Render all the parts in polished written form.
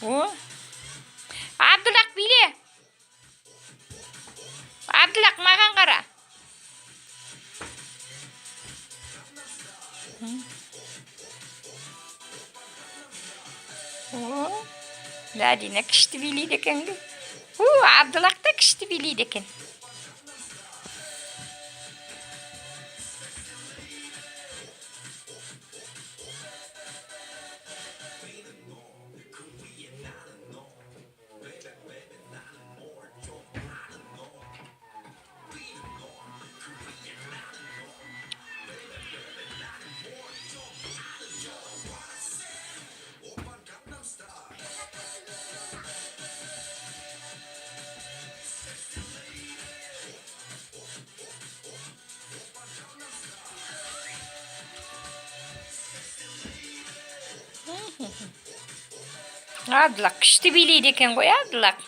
O. Abdulak bile. Abdulak mаған qara. O. Ladina kişti biliydi ekan. Abdulak da kişti biliydi ekan. Abdulak kişti biliydi ekan qo'y Abdulak.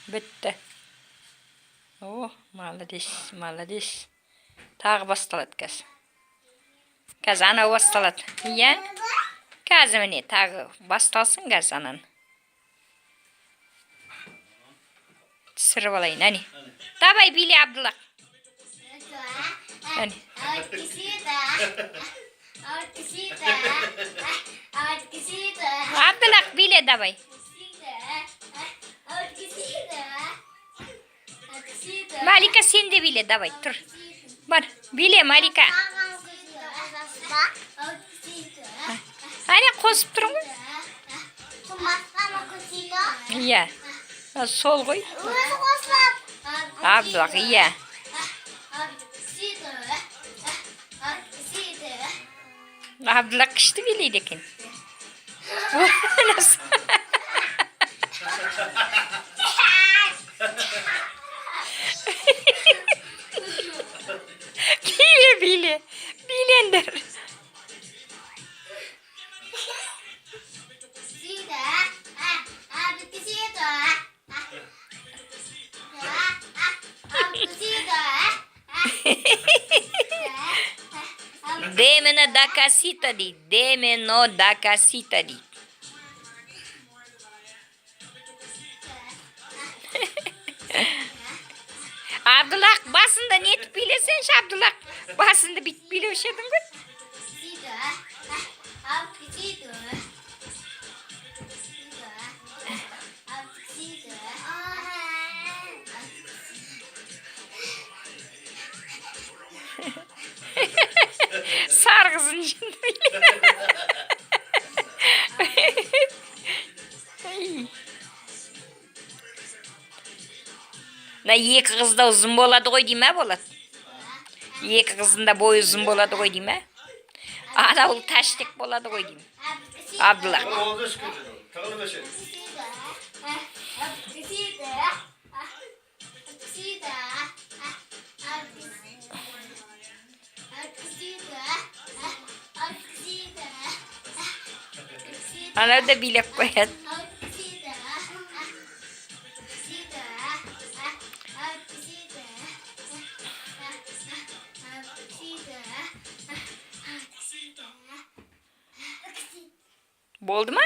Bitti. Oh, молодец, молодец. Tағы басталады қазір. Қазір анау басталады. Иә? Қазір міне тағы басталсын қазір анан. Түсіріп алайын, әне. Давай биле Абдулак. Әне. Абдулак биле давай. Малика сен де биле давай, тұр. Бар, биле Малика. Әне қосып тұрың ғой. Иә. Сол ғой. Абдулак, иә. Abdulak kıştı biliydi ekan. Bile. Bilendir. Demeno da casita di. Demeno da casita di. Abdulak basında ne etip bilesen Abdulak. Basında bit bilevşedin mi? Sargızın içinde bile. Екі қыз да ұзын болады ғой дейме болады. Екі қыздың да бойы ұзын болады ғой дейме. Анау тәштек болады ғой дейме. Абдулак. Анау да билеп қояды. Oldu mu?